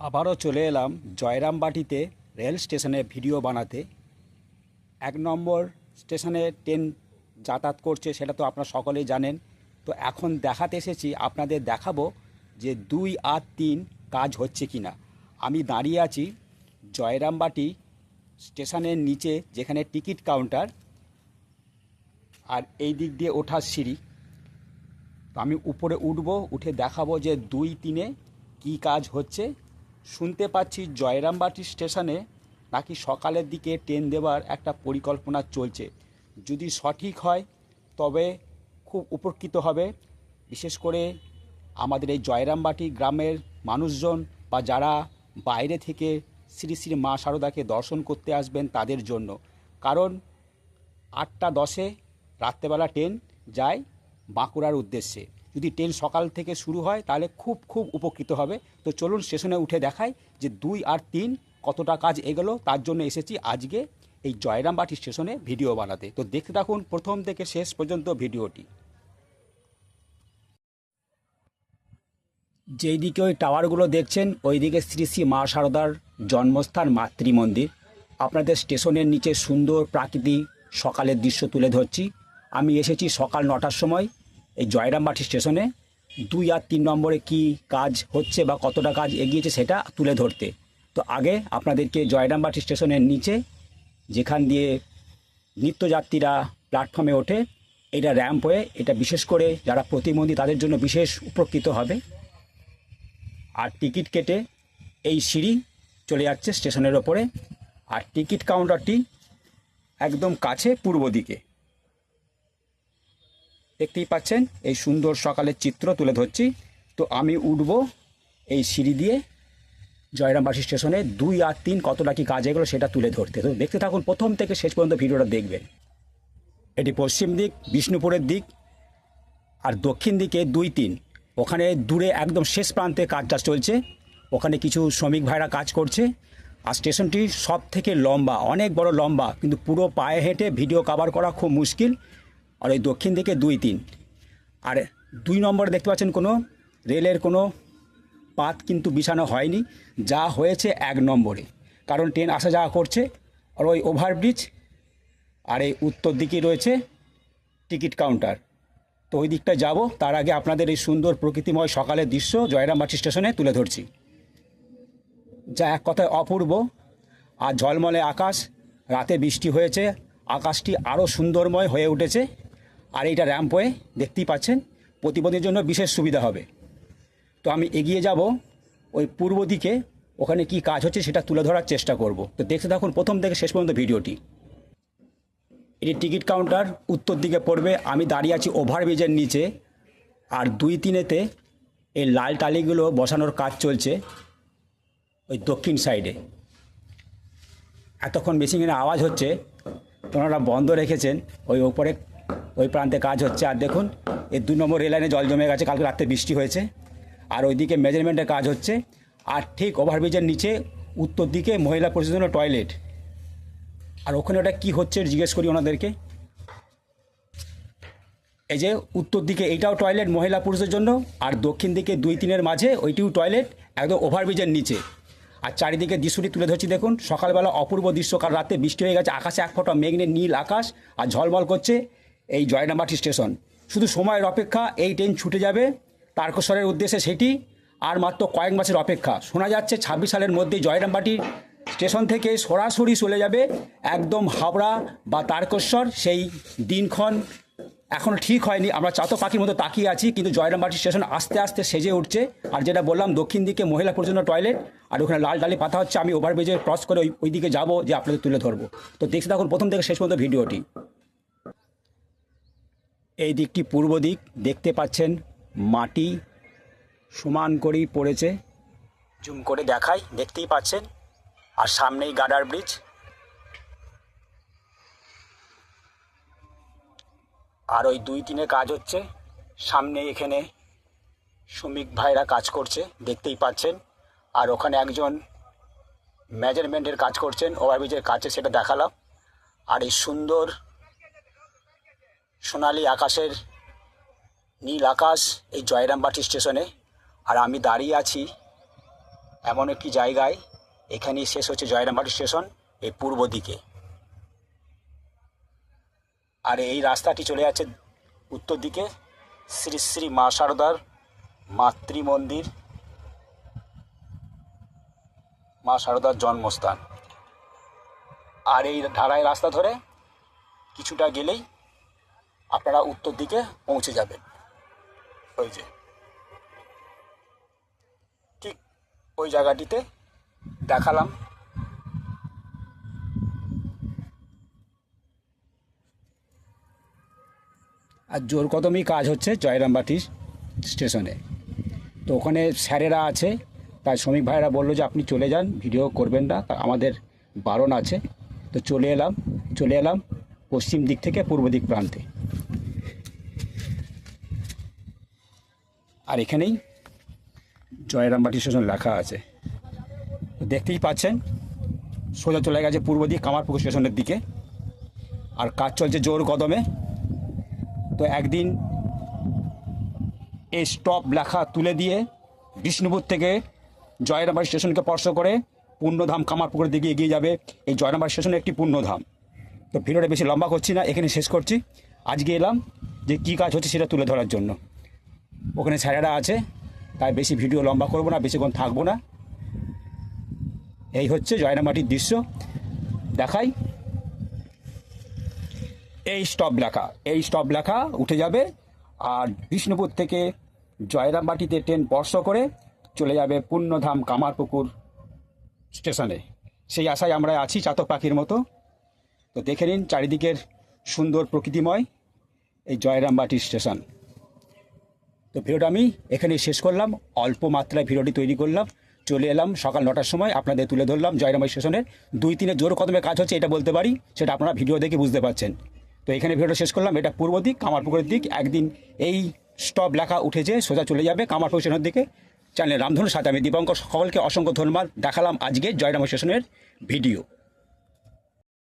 আবারও চলে এলাম জয়রামবাটিতে রেল স্টেশনে ভিডিও বানাতে। 1 নম্বর স্টেশনে ট্রেন যাতায়াত করছে, সেটা তো আপনারা সকলেই জানেন। তো এখন দেখাতে এসেছি, আপনাদের দেখাবো যে 2 আর 3 কাজ হচ্ছে কি না। আমি দাঁড়িয়ে আছি জয়রামবাটি স্টেশনের নিচে, যেখানে টিকিট কাউন্টার, আর এই দিক দিয়ে ওঠার সিঁড়ি। তো আমি উপরে উঠবো, উঠে দেখাবো যে 2-3-এ কী কাজ হচ্ছে। শুনতে পাচ্ছি জয়রামবাটি স্টেশনে নাকি সকালের দিকে ট্রেন দেওয়ার একটা পরিকল্পনা চলছে। যদি সঠিক হয় তবে খুব উপকৃত হবে, বিশেষ করে আমাদের এই জয়রামবাটি গ্রামের মানুষজন বা যারা বাইরে থেকে শ্রী শ্রী মা শারদাকে দর্শন করতে আসবেন তাদের জন্য। কারণ 8টা 10-এ রাত্রেবেলা ট্রেন যায় বাঁকুড়ার উদ্দেশ্যে। যদি ট্রেন সকাল থেকে শুরু হয় তাহলে খুব খুব উপকৃত হবে। তো চলুন স্টেশনে উঠে দেখাই যে 2 আর 3 কতটা কাজ এগোলো। তার জন্য এসেছি আজকে এই জয়রামবাটি স্টেশনে ভিডিও বানাতে। তো দেখতে থাকুন প্রথম থেকে শেষ পর্যন্ত ভিডিওটি। যেই দিকে ওই টাওয়ারগুলো দেখছেন, ওই দিকে শ্রী শ্রী মা শারদার জন্মস্থান মাতৃ মন্দির। আপনাদের স্টেশনের নিচে সুন্দর প্রাকৃতিক সকালের দৃশ্য তুলে ধরছি। আমি এসেছি সকাল 9টার সময় এই জয়রামবাটি স্টেশনে। 2 আর 3 নম্বরে কি কাজ হচ্ছে বা কতটা কাজ এগিয়েছে সেটা তুলে ধরতে। তো আগে আপনাদেরকে জয়রামবাটি স্টেশনের নিচে, যেখান দিয়ে নিত্যযাত্রীরা প্ল্যাটফর্মে ওঠে, এটা র্যাম্প হয়ে, এটা বিশেষ করে যারা প্রতিবন্ধী তাদের জন্য বিশেষ উপকৃত হবে। আর টিকিট কেটে এই সিঁড়ি চলে যাচ্ছে স্টেশনের ওপরে। আর টিকিট কাউন্টারটি একদম কাছে পূর্ব দিকে। দেখতেই পাচ্ছেন এই সুন্দর সকালের চিত্র তুলে ধরছি। তো আমি উঠব এই সিঁড়ি দিয়ে জয়রামবাটি স্টেশনে। 2 আর 3 কতটা কি কাজ এগুলো সেটা তুলে ধরতে। তো দেখতে থাকুন প্রথম থেকে শেষ পর্যন্ত ভিডিওটা দেখবেন। এটি পশ্চিম দিক, বিষ্ণুপুরের দিক। আর দক্ষিণ দিকে 2-3, ওখানে দূরে একদম শেষ প্রান্তে কাজটা চলছে। ওখানে কিছু শ্রমিক ভাইরা কাজ করছে। আর স্টেশনটি সব থেকে লম্বা, অনেক বড় লম্বা, কিন্তু পুরো পায়ে হেঁটে ভিডিও কভার করা খুব মুশকিল। আর ওই দক্ষিণ দিকে 2-3। আর 2 নম্বরে দেখতে পাচ্ছেন কোনো রেলের কোনো পাত কিন্তু বিছানো হয়নি, যা হয়েছে 1 নম্বরে। কারণ ট্রেন আসা যাওয়া করছে। আর ওই ওভারব্রিজ, আর এই উত্তর দিকে রয়েছে টিকিট কাউন্টার। তো ওই দিকটা যাব, তার আগে আপনাদের এই সুন্দর প্রকৃতিময় সকালের দৃশ্য জয়রামবাটি স্টেশনে তুলে ধরছি, যা এক কথায় অপূর্ব। আর ঝলমলে আকাশ, রাতে বৃষ্টি হয়েছে, আকাশটি আরও সুন্দরময় হয়ে উঠেছে। আর এইটা র্যাম্পওয়ে, দেখতেই পাচ্ছেন, প্রতিবন্ধীর জন্য বিশেষ সুবিধা হবে। তো আমি এগিয়ে যাব ওই পূর্ব দিকে, ওখানে কি কাজ হচ্ছে সেটা তুলে ধরার চেষ্টা করব। তো দেখতে থাকুন প্রথম থেকে শেষ পর্যন্ত ভিডিওটি। এটি টিকিট কাউন্টার উত্তর দিকে পড়বে। আমি দাঁড়িয়ে আছি ওভারব্রিজের নিচে। আর 2-3-এতে এই লাল টালিগুলো বসানোর কাজ চলছে ওই দক্ষিণ সাইডে। এতক্ষণ মেশিনের আওয়াজ হচ্ছে, ওনারা বন্ধ রেখেছেন। ওই ওপরে ওই প্রান্তে কাজ হচ্ছে। আর দেখুন এই 2 নম্বর রেল লাইনে জল জমে গেছে, কালকে রাত্রে বৃষ্টি হয়েছে। আর ওইদিকে মেজারমেন্টের কাজ হচ্ছে। আর ঠিক ওভারব্রিজের নিচে উত্তর দিকে মহিলা পুরুষের জন্য টয়লেট। আর ওখানে ওটা কী হচ্ছে জিজ্ঞেস করি ওনাদেরকে। এই যে উত্তর দিকে এইটাও টয়লেট মহিলা পুরুষের জন্য, আর দক্ষিণ দিকে 2-3-এর মাঝে ওইটিও টয়লেট, একদম ওভারব্রিজের নিচে। আর চারিদিকে দৃশ্যটি তুলে ধরছি দেখুন। সকালবেলা অপূর্ব দৃশ্য, কাল রাতে বৃষ্টি হয়ে গেছে, আকাশে 1 ফোঁটা মেঘ নেই, নীল আকাশ আর ঝলমল করছে এই জয়রামবাটি স্টেশন। শুধু সময়ের অপেক্ষা, এই ট্রেন ছুটে যাবে তারকেশ্বরের উদ্দেশ্যে, সেটি আর মাত্র কয়েক মাসের অপেক্ষা। শোনা যাচ্ছে 26 সালের মধ্যেই জয়রামবাটি স্টেশন থেকে সরাসরি চলে যাবে একদম হাওড়া বা তারকেশ্বর। সেই দিনক্ষণ এখনও ঠিক হয়নি, আমরা চাতক পাখির মতো তাকিয়ে আছি, কিন্তু জয়রামবাটি স্টেশন আস্তে আস্তে সেজে উঠছে। আর যেটা বললাম, দক্ষিণ দিকে মহিলা পুরুষের জন্য টয়লেট, আর ওখানে লাল ডালি পাতা হচ্ছে। আমি ওভারব্রিজে ক্রস করে ওই দিকে যাবো, যে আপনাদের তুলে ধরবো। তো দেখতে থাকুন প্রথম থেকে শেষ পর্যন্ত ভিডিওটি। এই দিকটি পূর্ব দিক, দেখতে পাচ্ছেন মাটি সমান করেই পড়েছে। জুম করে দেখাই, দেখতেই পাচ্ছেন। আর সামনেই গার্ডার ব্রিজ। আর ওই 2-3-এ কাজ হচ্ছে সামনে, এখানে শ্রমিক ভাইরা কাজ করছে, দেখতেই পাচ্ছেন। আর ওখানে একজন মেজারমেন্টের কাজ করছেন, ওভারব্রিজের কাছে, সেটা দেখালাম। আর এই সুন্দর সোনালি আকাশের, নীল আকাশ এই জয়রামবাটি স্টেশনে। আর আমি দাঁড়িয়ে আছি এমন একটি জায়গায়, এখানেই শেষ হচ্ছে জয়রামবাটি স্টেশন এই পূর্ব দিকে। আর এই রাস্তাটি চলে যাচ্ছে উত্তর দিকে শ্রী শ্রী মা শারদার মাতৃমন্দির, মা শারদার জন্মস্থান। আর এই ঢালাই রাস্তা ধরে কিছুটা গেলেই আপনারা উত্তর দিকে পৌঁছে যাবেন। ওই যে ঠিক ওই জায়গাটিতে দেখালাম। আর জোর কদমই কাজ হচ্ছে জয়রামবাটি স্টেশনে। তো ওখানে স্যারেরা আছে, তাই শ্রমিক ভাইরা বললো যে আপনি চলে যান, ভিডিও করবেন না, আমাদের বারণ আছে। তো চলে এলাম পশ্চিম দিক থেকে পূর্ব দিক প্রান্তে। আর এখানেই জয়রামবাটি স্টেশন লেখা আছে, দেখতেই পাচ্ছেন। সোজা চলে গেছে পূর্ব দিক কামারপুকুর স্টেশনের দিকে, আর কাজ চলছে জোর কদমে। তো একদিন এই স্টপ লেখা তুলে দিয়ে বিষ্ণুপুর থেকে জয়রামবাটি স্টেশনকে স্পর্শ করে পুণ্যধাম কামারপুকুরের দিকে এগিয়ে যাবে। এই জয়রামবাটি স্টেশনে একটি পুণ্যধাম। তো ভিডিওটা বেশি লম্বা করছি না, এখানে শেষ করছি। আজকে এলাম যে কী কাজ হচ্ছে সেটা তুলে ধরার জন্য। ওখানে স্যারেরা আছে, তাই বেশি ভিডিও লম্বা করবো না, বেশিক্ষণ থাকবো না। এই হচ্ছে জয়রামবাটির দৃশ্য। দেখাই এই স্টপ লেখা উঠে যাবে, আর বিষ্ণুপুর থেকে জয়রামবাটিতে ট্রেন স্পর্শ করে চলে যাবে পুণ্যধাম কামারপুকুর স্টেশনে। সেই আশায় আমরা আছি চাতক পাখির মতো। তো দেখে নিন চারিদিকের সুন্দর প্রকৃতিময় এই জয়রামবাটি স্টেশন। তো ভিডিওটা আমি এখানেই শেষ করলাম, অল্প মাত্রায় ভিডিওটি তৈরি করলাম। চলে এলাম সকাল 9টার সময়, আপনাদের তুলে ধরলাম জয়রামবাটি স্টেশনের 2-3 জোর কদমে কাজ হচ্ছে, এটা বলতে পারি, সেটা আপনারা ভিডিও দেখে বুঝতে পারছেন। তো এখানে ভিডিওটা শেষ করলাম। এটা পূর্ব দিক কামারপুকুরের দিক। একদিন এই স্টপ লেখা উঠেছে, সোজা চলে যাবে কামারপুকুর স্টেশনের দিকে। চ্যানেল রামধনুর সাথে আমি দীপঙ্কর, সকলকে অসংখ্য ধন্যবাদ। দেখালাম আজকে জয়রামবাটি স্টেশনের ভিডিও।